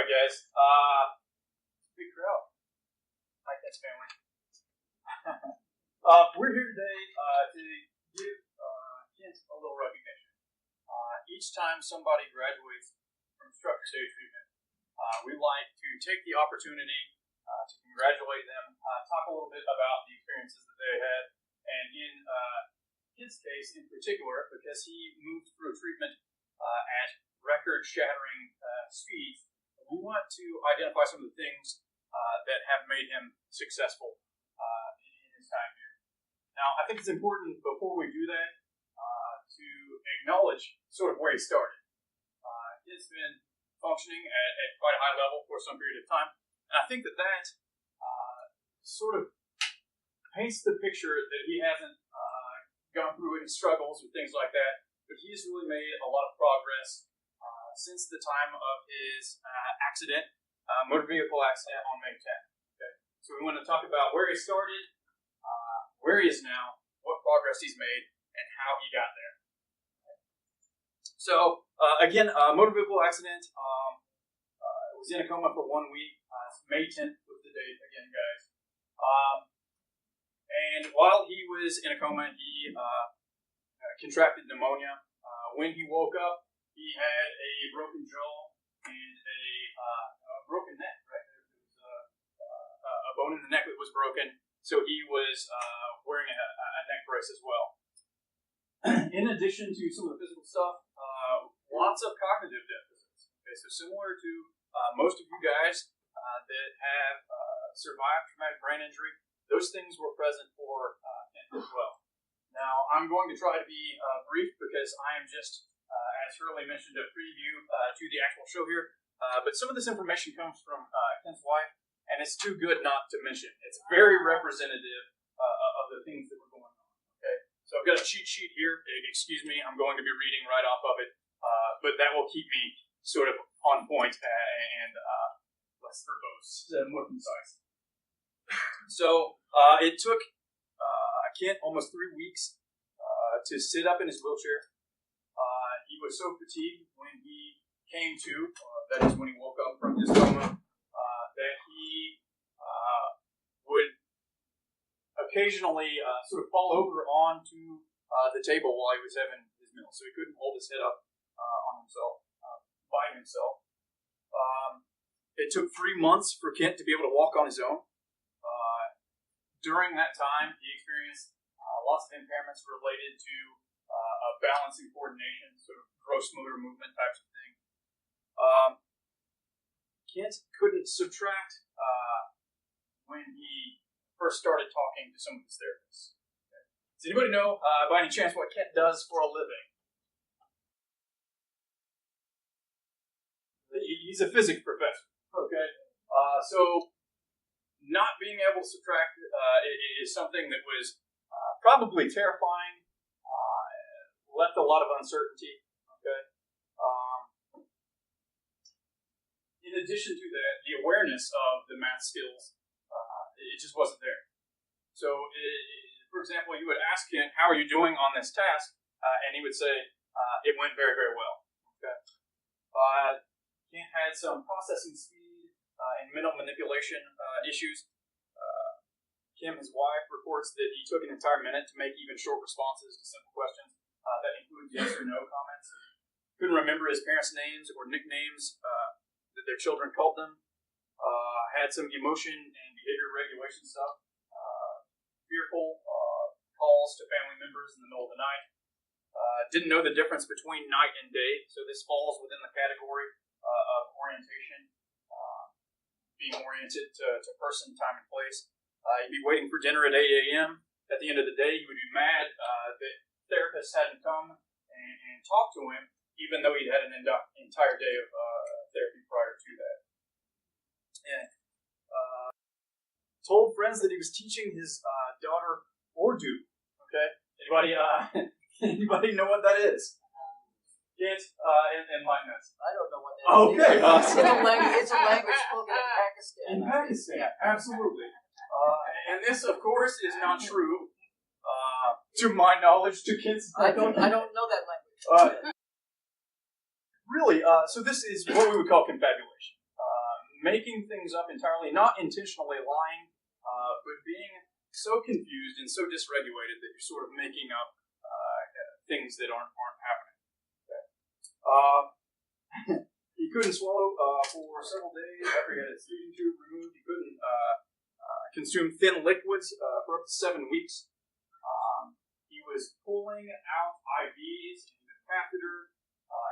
Alright guys, big crowd. Hi Kent's family. We're here today to give Kent a little recognition. Each time somebody graduates from structure stage treatment, we like to take the opportunity to congratulate them, talk a little bit about the experiences that they had, and in Kent's case in particular, because he moved through treatment at record-shattering speeds, we want to identify some of the things that have made him successful in his time here. Now, I think it's important before we do that to acknowledge sort of where he started. He's been functioning at quite a high level for some period of time, and I think that sort of paints the picture that he hasn't gone through any struggles or things like that, but he's really made a lot of progress since the time of his accident, motor vehicle accident on May 10th. Okay? So we want to talk about where he started, where he is now, what progress he's made, and how he got there. So, again, motor vehicle accident, was in a coma for 1 week. May 10th was the date, again, guys. And while he was in a coma, he contracted pneumonia. When he woke up, he had a broken jaw and a broken neck, right? There was a bone in the neck that was broken, so he was wearing a neck brace as well. In addition to some of the physical stuff, lots of cognitive deficits. Okay, so similar to most of you guys that have survived traumatic brain injury, those things were present for Kent as well. Now, I'm going to try to be brief because I am just, as Hurley mentioned, a preview to the actual show here. But some of this information comes from Kent's wife, and it's too good not to mention. It's very representative of the things that were going on. Okay, so I've got a cheat sheet here. Excuse me, I'm going to be reading right off of it, but that will keep me sort of on point and less verbose, more concise. So it took Kent almost 3 weeks to sit up in his wheelchair. He was so fatigued when he came to, that is when he woke up from his coma, that he would occasionally sort of fall over onto the table while he was having his meal. So he couldn't hold his head up on himself, by himself. It took 3 months for Kent to be able to walk on his own. During that time, he experienced lots of impairments related to balance and coordination, sort of gross motor movement types of thing. Kent couldn't subtract when he first started talking to some of his therapists. Okay. Does anybody know, by any chance, what Kent does for a living? He's a physics professor. Okay, so not being able to subtract is something that was probably terrifying, left a lot of uncertainty. Okay. In addition to that, the awareness of the math skills, it just wasn't there. So, for example, you would ask him, "How are you doing on this task?" And he would say, "It went very, very well." Okay. Kent had some processing speed and mental manipulation issues. Kim, his wife, reports that he took an entire minute to make even short responses to simple questions that include yes or no comments. Couldn't remember his parents' names or nicknames that their children called them. Had some emotion and behavior regulation stuff. Fearful calls to family members in the middle of the night. Didn't know the difference between night and day, so this falls within the category of orientation, being oriented to person, time, and place. He'd be waiting for dinner at 8 a.m. At the end of the day, he would be mad that therapists hadn't come and talked to him, even though he'd had an entire day of therapy prior to that. And told friends that he was teaching his daughter Urdu. Okay, anybody know what that is? Kent, enlighten us. I don't know what that is. Okay, It's a language spoken in Pakistan. In Pakistan, yeah. Absolutely. And this, of course, is not true, to my knowledge, to Kent's. I don't know that language. Really, so this is what we would call confabulation. making things up entirely, not intentionally lying, but being so confused and so dysregulated that you're sort of making up things that aren't happening. He couldn't swallow for several days after he had his feeding tube removed. He couldn't consume thin liquids for up to 7 weeks. He was pulling out IVs in the catheter.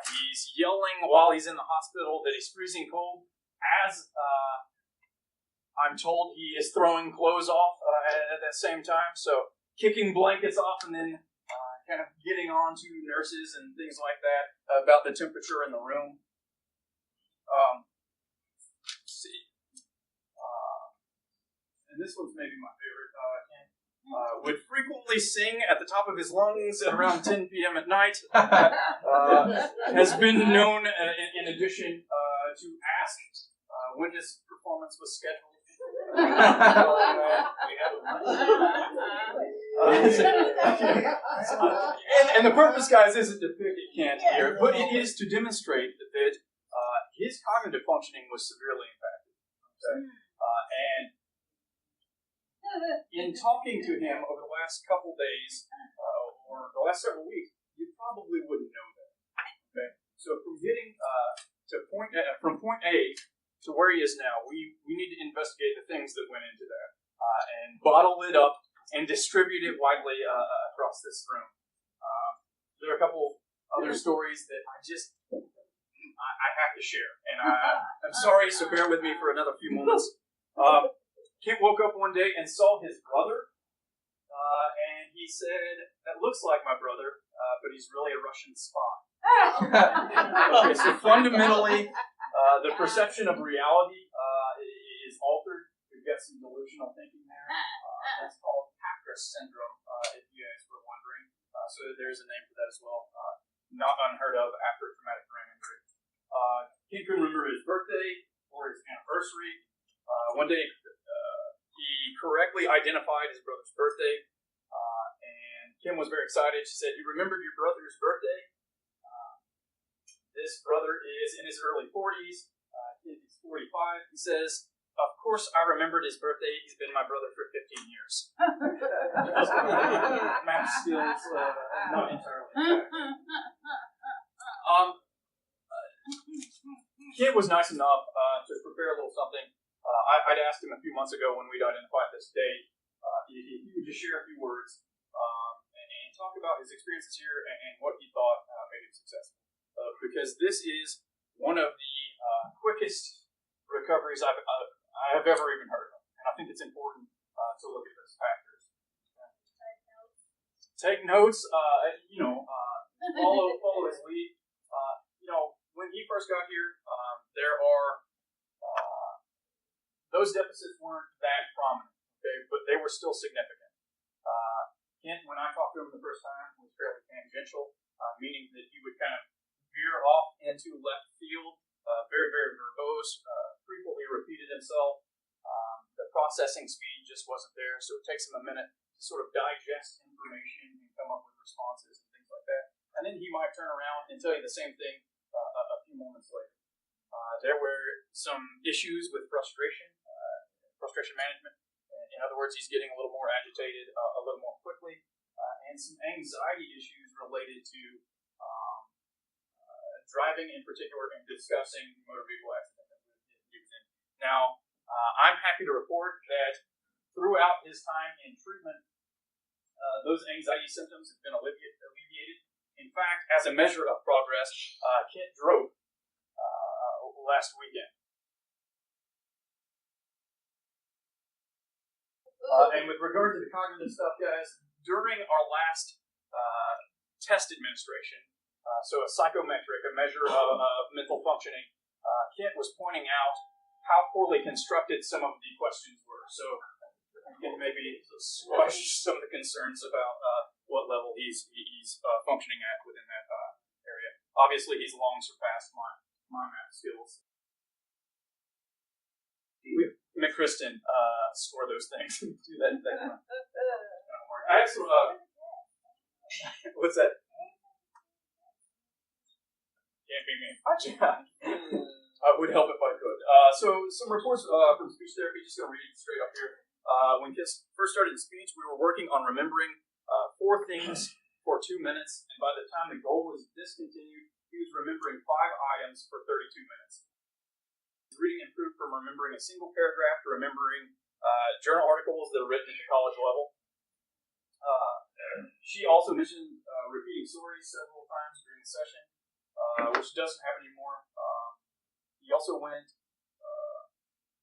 He's yelling while he's in the hospital that he's freezing cold. As I'm told, he is throwing clothes off at that same time. So kicking blankets off and then kind of getting on to nurses and things like that about the temperature in the room. Let's see. And this one's maybe my favorite. Would frequently sing at the top of his lungs at around 10 p.m. at night. Has been known, in addition, to ask when his performance was scheduled. And the purpose, guys, isn't to pick at Kent here, but it is to demonstrate that his cognitive functioning was severely impacted. Okay? And in talking to him over the last couple days, or the last several weeks, you probably wouldn't know that. Okay? So from getting from point A to where he is now, we need to investigate the things that went into that and bottle it up and distribute it widely across this room. There are a couple other stories that I have to share, and I'm sorry, so bear with me for another few moments. Kent woke up one day and saw his brother, and he said, "That looks like my brother, but he's really a Russian spy." Okay, so fundamentally, the perception of reality is altered. We've got some delusional thinking there. That's called Packers syndrome, if you guys were wondering. So there's a name for that as well. Not unheard of after traumatic brain injury. Kent couldn't remember his birthday or his anniversary. One day, he correctly identified his brother's birthday, and Kim was very excited. She said, "You remembered your brother's birthday?" This brother is in his early 40s. He's 45. He says, "Of course I remembered his birthday. He's been my brother for 15 years. Math skills, not entirely. Kent was nice enough to prepare a little something. I'd asked him a few months ago when we'd identified this date. He would just share a few words and talk about his experiences here and what he thought made him successful. Because this is one of the quickest recoveries I have ever even heard of. And I think it's important to look at those factors. Take notes, follow his lead. When he first got here, those deficits weren't that prominent, okay, but they were still significant. Kent, when I talked to him the first time, was fairly tangential, meaning that he would kind of veer off into left field, very, very verbose, frequently repeated himself. The processing speed just wasn't there, so it takes him a minute to sort of digest information and come up with responses and things like that. And then he might turn around and tell you the same thing a few moments later. There were some issues with frustration management. In other words, he's getting a little more agitated a little more quickly, and some anxiety issues related to driving in particular and discussing the motor vehicle accident that he was in. Now, I'm happy to report that throughout his time in treatment, those anxiety symptoms have been alleviated. In fact, as a measure of progress, Kent drove last weekend. And with regard to the cognitive stuff, guys, during our last test administration, so a psychometric, a measure of mental functioning, Kent was pointing out how poorly constructed some of the questions were. So you can maybe squash some of the concerns about what level he's functioning at within that area. Obviously, he's long surpassed my math skills. McChristen score those things. Do that kind of work. I have some. What's that? Can't be me. I would help if I could. So some reports from speech therapy, just going to read it straight up here. When kids first started in speech, we were working on remembering 4 things for 2 minutes, and by the time the goal was discontinued, he was remembering 5 items for 32 minutes. His reading improved from remembering a single paragraph to remembering journal articles that are written at the college level. She also mentioned repeating stories several times during the session, which doesn't happen anymore. He also went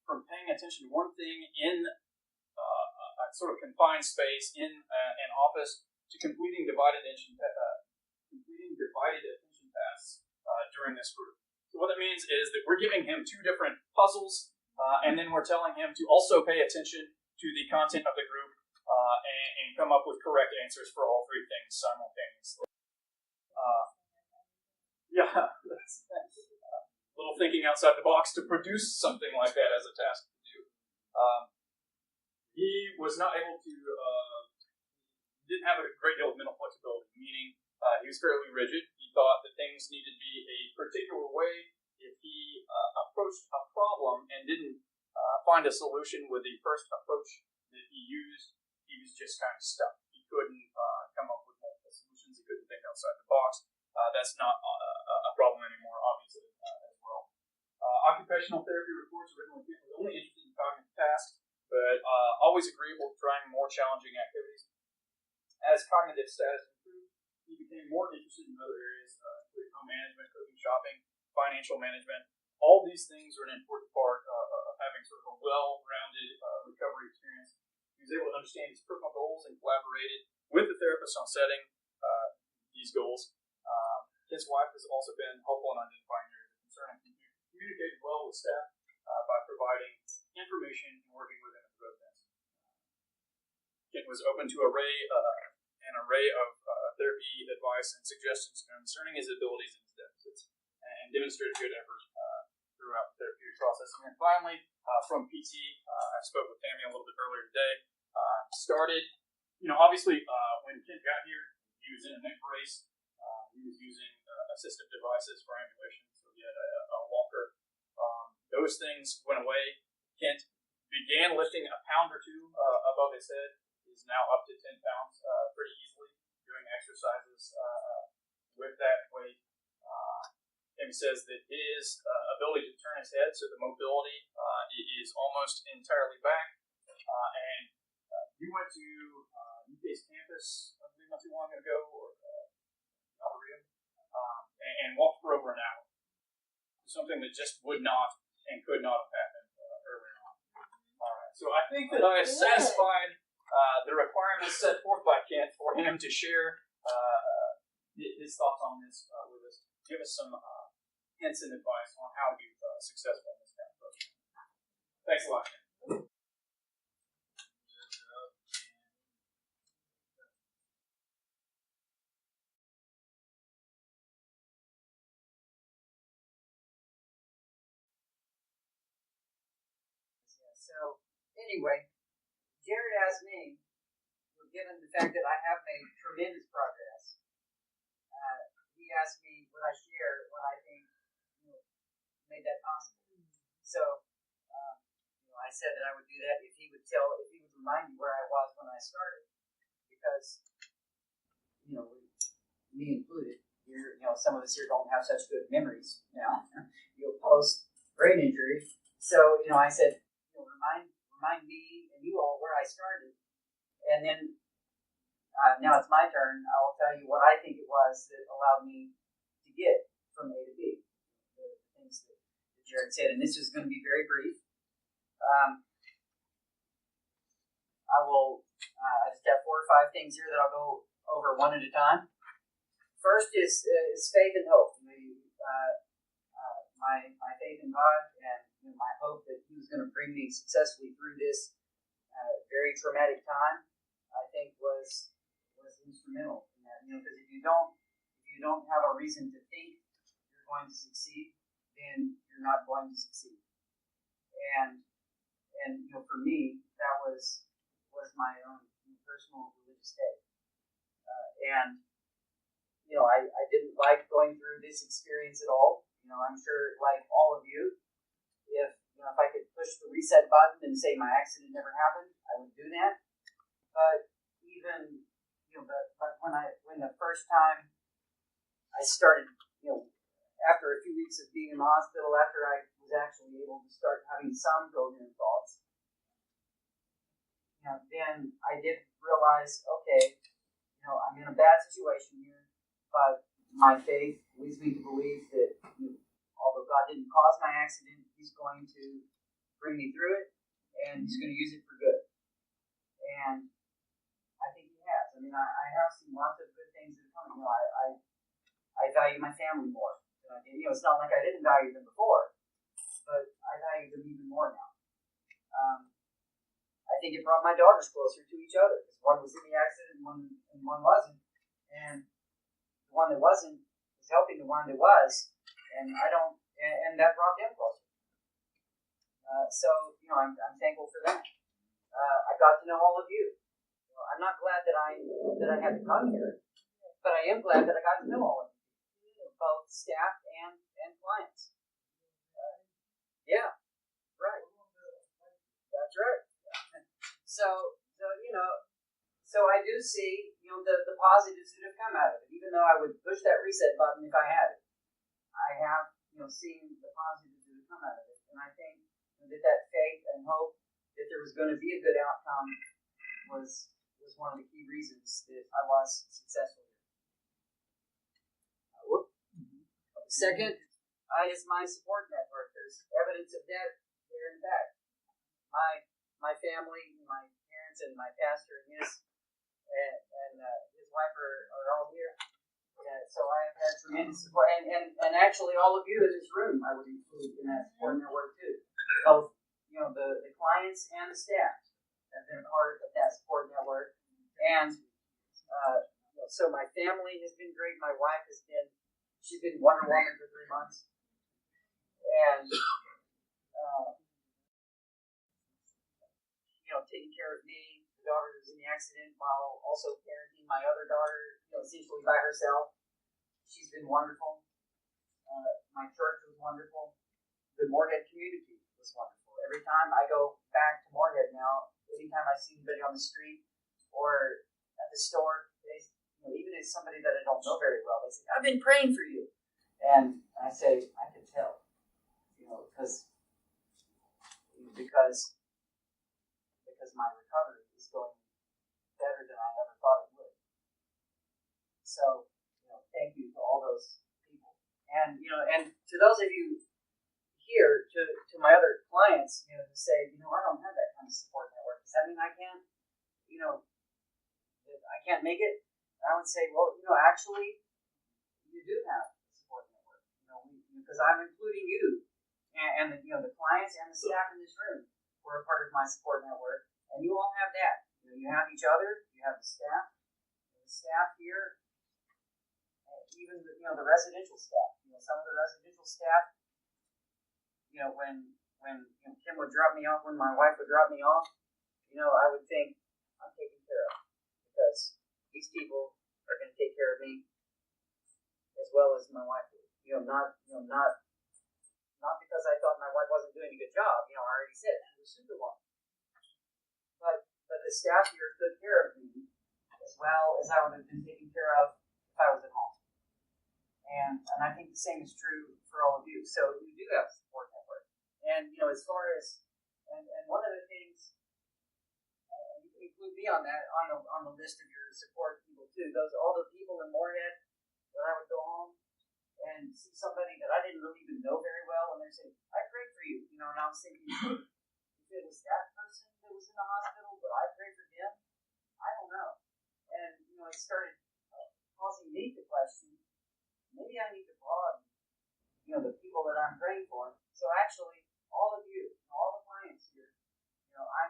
from paying attention to one thing in a sort of confined space in an office to completing divided attention tasks during this group. So what that means is that we're giving him 2 different puzzles, and then we're telling him to also pay attention to the content of the group and come up with correct answers for all 3 things simultaneously. That's a little thinking outside the box to produce something like that as a task to do. He was not able to, didn't have a great deal of mental flexibility, meaning he was fairly rigid. He thought that things needed to be a particular way. If he approached a problem and didn't find a solution with the first approach that he used, he was just kind of stuck. He couldn't come up with multiple solutions. He couldn't think outside the box. That's not a problem anymore, obviously, as well. Occupational therapy reports originally was only interested in cognitive tasks, but always agreeable to trying more challenging activities. As cognitive status improved, he became more interested in other areas, including home management, cooking, shopping, financial management. All these things are an important part of having sort of a well-rounded recovery experience. He was able to understand his personal goals and collaborated with the therapist on setting these goals. His wife has also been helpful in identifying areas of concern and communicated well with staff by providing information and working with them at the residence. It was open to an array of therapy advice and suggestions concerning his abilities and his deficits, and demonstrated good effort throughout the therapeutic process. And then finally, from PT, I spoke with Tammy a little bit earlier today. Started, obviously, when Kent got here, he was in a neck brace. He was using assistive devices for ambulation, so he had a walker. Those things went away. Kent began lifting a pound or 2 above his head. He's now up to 10 pounds pretty easily, doing exercises with that weight. Tammy says that his ability to turn his head, so the mobility, is almost entirely back. And he went to UK's campus, I believe not too long ago, or and walked for over an hour. Something that just would not and could not have happened earlier on. All right, so I think that I have satisfied the requirements set forth by Kent for him to share his thoughts on this with us. Give us some hints and advice on how to be successful in this kind of program. Thanks a lot, Kent. So, anyway, Jared asked me, given the fact that I have made tremendous progress, he asked me would I share what I think made that possible. So, I said that I would do that if he would remind me where I was when I started, because me included, here, some of us here don't have such good memories now. Post brain injury, so I said. Remind me and you all where I started, and then now it's my turn. I will tell you what I think it was that allowed me to get from A to B. The things that Jared said, and this is going to be very brief. I just have 4 or 5 things here that I'll go over one at a time. First is faith and hope. My faith in God and my hope that He was going to bring me successfully through this very traumatic time, I think was instrumental in that. Because if you don't have a reason to think you're going to succeed, then you're not going to succeed. And for me, that was my own personal religious faith. I didn't like going through this experience at all. I'm sure, like all of you, if push the reset button and say my accident never happened, I would do that. But even, but when the first time I started, after a few weeks of being in the hospital, after I was actually able to start having some coherent thoughts, then I did realize, okay, I'm in a bad situation here, but my faith leads me to believe that although God didn't cause my accident, He's going to bring me through it, and He's going to use it for good. And I think He has. I mean, I have seen lots of good things that are coming. I value my family more than I did. It's not like I didn't value them before, but I value them even more now. I think it brought my daughters closer to each other, because one was in the accident and one wasn't. And the one that wasn't was helping the one that was, and that brought them closer. So I'm thankful for that. I got to know all of you. I'm not glad that I had to come here, but I am glad that I got to know all of you, both staff and clients. Yeah, right. That's right. So I do see the positives that have come out of it. Even though I would push that reset button if I had it, I have seen the positives that have come out of it, and I think that faith and hope that there was going to be a good outcome was one of the key reasons that I was successful. Second is my support network. There's evidence of that there in the back. My family, my parents, and my pastor and his wife are all here. So I have had tremendous support, and actually all of you in this room I would include in that support network too. Both the clients and the staff have been a part of that support network, and so my family has been great. My wife she's been Wonder Woman for 3 months, and taking care of me, the daughter who's in the accident, while also parenting my other daughter, essentially by herself. She's been wonderful. My church was wonderful. The Moorhead community was wonderful. Every time I go back to Moorhead now, anytime I see anybody on the street or at the store, even if somebody that I don't know very well, they say, "I've been praying for you," and I say, "I can tell," because my recovery is going better than I ever thought it would. So, thank you to all those people. And to those of you here, to my other clients, who say, I don't have that kind of support network. Does that mean I can't, I can't make it? I would say, well, actually, you do have a support network, because I'm including you and the clients and the staff in this room were a part of my support network, and you all have that. You have each other, you have the staff here, even the residential staff. Some of the residential staff, when Kim would drop me off, when my wife would drop me off, I would think, I'm taken care of, because these people are going to take care of me as well as my wife would. Not because I thought my wife wasn't doing a good job. I already said she was superwoman. But the staff here took care of me as well as I would have been taken care of if I was at home. And I think the same is true for all of you. So you do have a support network. And as far as and one of the things, you can include me on that on the list of your support people too. All the people in Moorhead that I would go home and see somebody that I didn't really even know very well, and they're saying, "I prayed for you," and I was thinking, if it was that person that was in the hospital, would I pray for them? I don't know. And it started causing me to question, maybe I need to broaden, the people that I'm praying for. So actually, all of you, all the clients here, I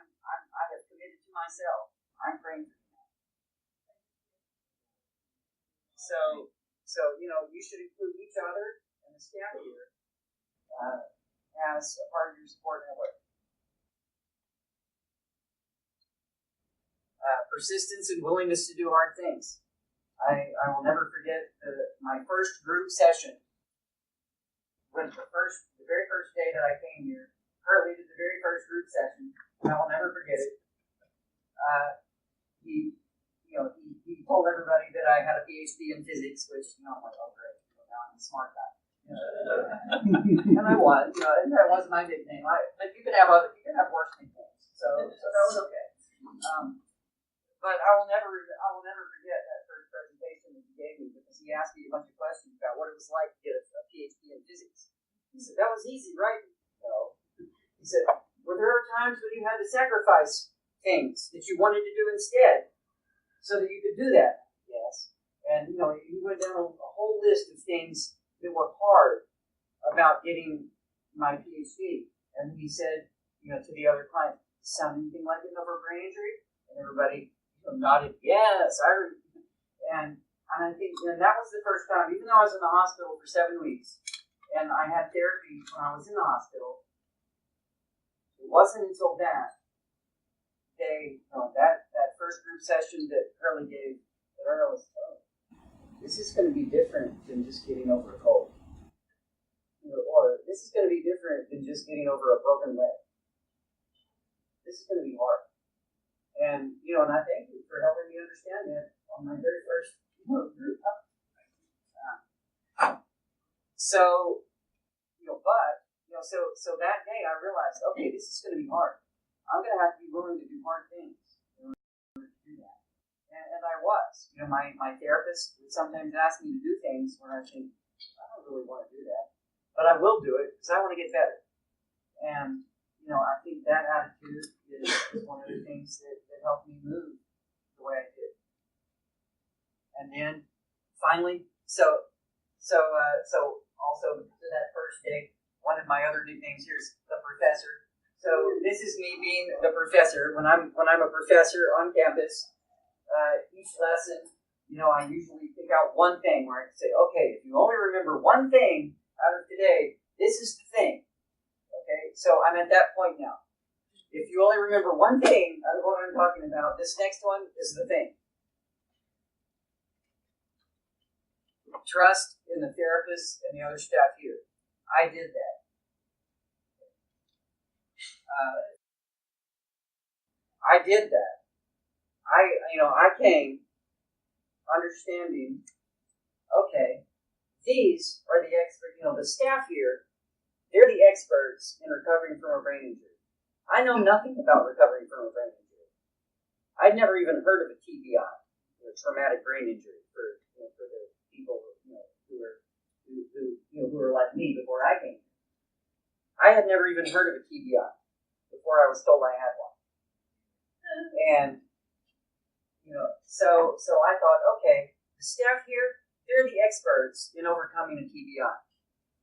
have committed to myself. I'm praying for you now. So you should include each other and the staff here as a part of your support network. Persistence and willingness to do hard things. I will never forget my first group session. When the very first day that I came here, Hurley did the very first group session, and I will never forget it. He told everybody that I had a PhD in physics, which, I'm like, oh great, now I'm a smart guy. And I was, and that was my nickname. But you can have worse nicknames, so that was okay. But I will never forget that first presentation that he gave me, because he asked me a bunch of questions about what it was like to get a PhD in physics. He said, that was easy, right? No. He said, were there times when you had to sacrifice things that you wanted to do instead so that you could do that? Yes. And, he went down a whole list of things that were hard about getting my PhD. And he said, to the other client, sound anything like it of a brain injury? And everybody nodded, yes. And I think that was the first time, even though I was in the hospital for 7 weeks, and I had therapy when I was in the hospital, it wasn't until that day, that first group session that Hurley gave, that I realized, this is going to be different than just getting over a cold. Or this is going to be different than just getting over a broken leg. This is going to be hard. And, and I thank you for helping me understand that on my very first group. So that day I realized, okay, this is going to be hard. I'm going to have to be willing to do hard things in order to do that. And I was. My therapist would sometimes ask me to do things when I think, I don't really want to do that. But I will do it because I want to get better. And, I think that attitude is one of the things that helped me move the way I did. And then finally, so also to that first day, one of my other nicknames here is the professor. So this is me being the professor. When I'm a professor on campus, each lesson, I usually pick out one thing where I can say, okay, if you only remember one thing out of today, this is the thing. Okay, so I'm at that point now. If you only remember one thing out of what I'm talking about, this next one is the thing. Trust in the therapist and the other staff here. I did that. I did that. I came understanding, okay, these are the experts, the staff here, they're the experts in recovering from a brain injury. I know nothing about recovering from a brain injury. I'd never even heard of a TBI, traumatic brain injury, for the people who were like me before I came. I had never even heard of a TBI before I was told I had one. And so I thought, okay, the staff here, they're the experts in overcoming a TBI.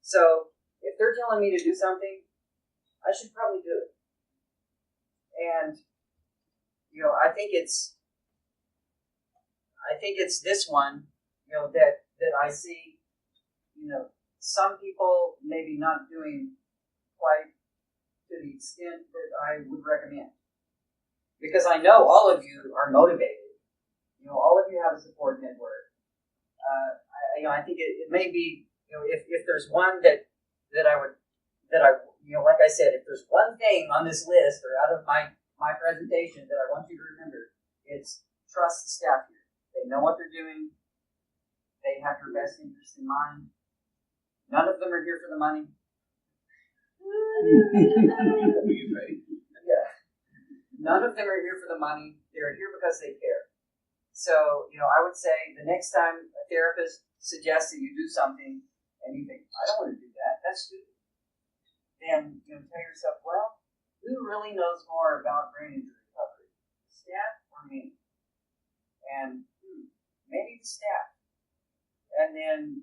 So if they're telling me to do something, I should probably do it. And I think it's this one, that I see, some people maybe not doing quite to the extent that I would recommend. Because I know all of you are motivated. All of you have a support network. I think it may be, if there's one that I like I said, if there's one thing on this list or out of my presentation that I want you to remember, it's trust the staff here. They know what they're doing. They have your best interest in mind. None of them are here for the money. Yeah. None of them are here for the money. They're here because they care. So, I would say the next time a therapist suggests that you do something and you think, I don't want to do that, that's stupid. Then, tell yourself, well, who really knows more about brain injury recovery? The staff or me? And maybe the staff. And then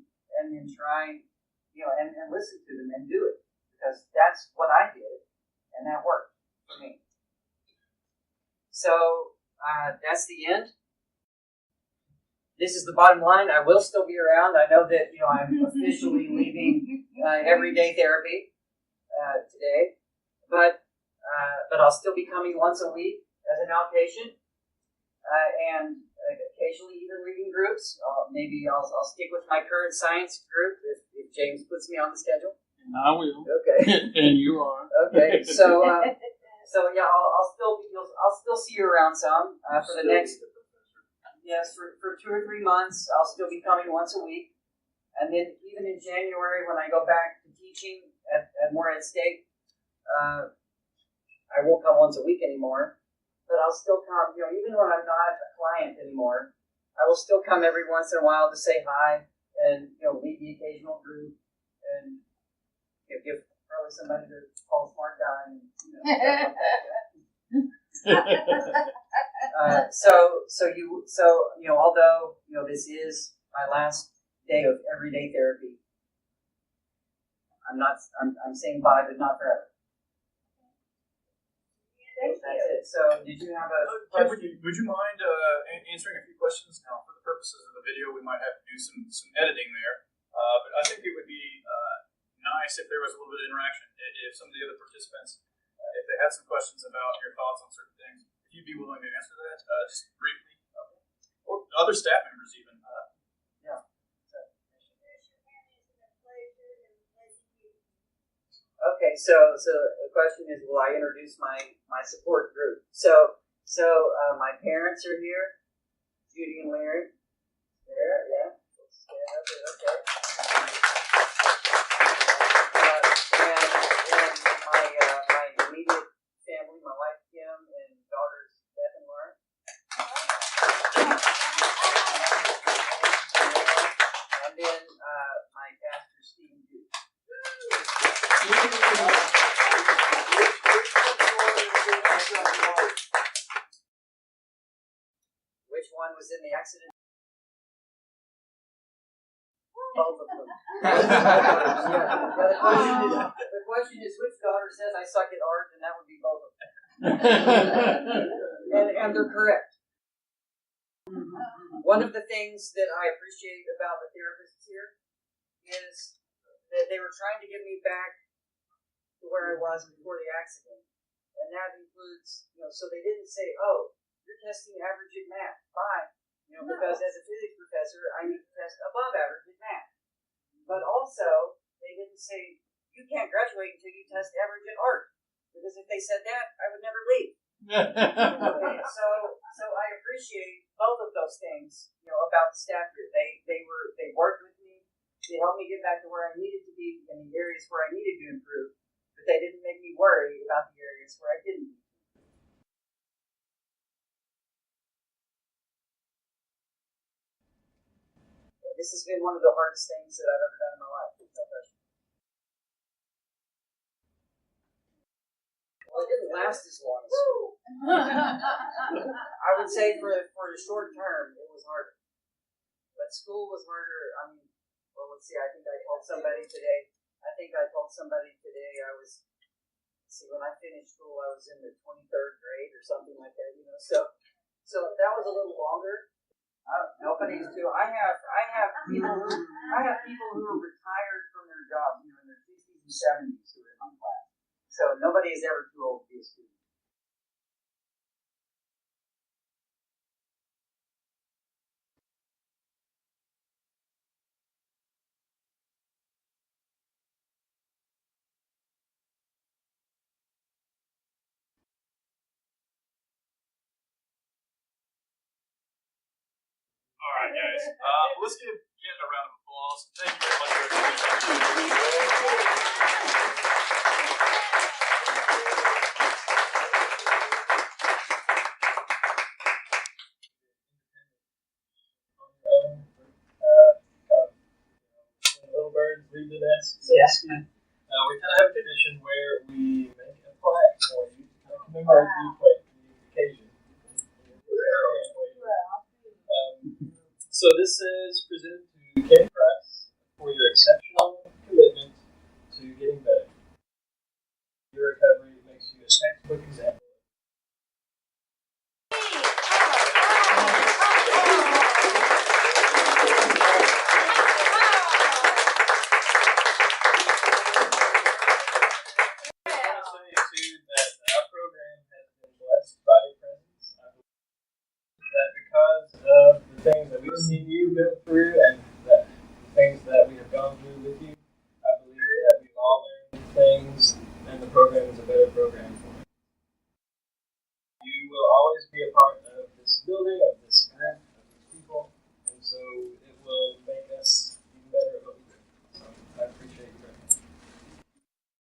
try, and listen to them and do it. Because that's what I did, and that worked for me. So, that's the end. This is the bottom line. I will still be around. I know that, I'm officially leaving everyday therapy today. But I'll still be coming once a week as an outpatient. And occasionally even leading groups. Maybe I'll stick with my current science group if James puts me on the schedule. I will. Okay. And you are. Okay, so yeah, I'll still see you around some for the next. Yes, for 2 or 3 months, I'll still be coming once a week, and then even in January when I go back to teaching at Morehead State, I won't come once a week anymore, but I'll still come. Even when I'm not a client anymore, I will still come every once in a while to say hi and lead the occasional group and give probably somebody to call smart guy and although this is my last day of everyday therapy, I'm saying bye, but not forever. That's it. So, did you have a question? Would you mind answering a few questions now? For the purposes of the video, we might have to do some editing there, but I think it would be nice if there was a little bit of interaction. If some of the other participants, if they had some questions about your thoughts on certain things, if you'd be willing to answer that just briefly, or other staff members even. Yeah. Okay, so the question is, will I introduce my support group? So my parents are here, Judy and Larry. There, yeah. Okay. And my immediate family, my wife Kim and daughters Beth and Lauren. And then my pastor Stephen Duke. Which one was in the accident? Both of them. The question is, which daughter says I suck at art, and that would be both of them. and they're correct. One of the things that I appreciate about the therapists here is that they were trying to get me back to where I was before the accident. And that includes, so they didn't say, oh, you're testing average in math, bye. Because as a physics professor, I need to test above average in math. But also, they didn't say, you can't graduate until you test average in art. Because if they said that, I would never leave. Okay, so I appreciate both of those things, about the staff here. They worked with me. They helped me get back to where I needed to be in the areas where I needed to improve. But they didn't make me worry about the areas where I didn't. This has been one of the hardest things that I've ever done in my life. No question. Well, it didn't last as long as I would say for the short term, it was harder. But school was harder. Let's see. I think I told somebody today. When I finished school, I was in the 23rd grade or something like that. So that was a little longer. Nobody's too. I have people who are retired from their jobs, in their 60s and 70s who are in my class. So nobody is ever too old to be a student. All right, guys. Let's give Jen a round of applause. Thank you very much for little birds leave the nest. Yes. We kind of have a tradition where we make a plaque for you to commemorate the occasion. So this is presented to Kenny Price for your exceptional commitment to getting better. Your recovery makes you a textbook example. Things that we've seen you go through and the things that we have gone through with you, I believe that we've all learned things and the program is a better program for you. You will always be a part of this building, a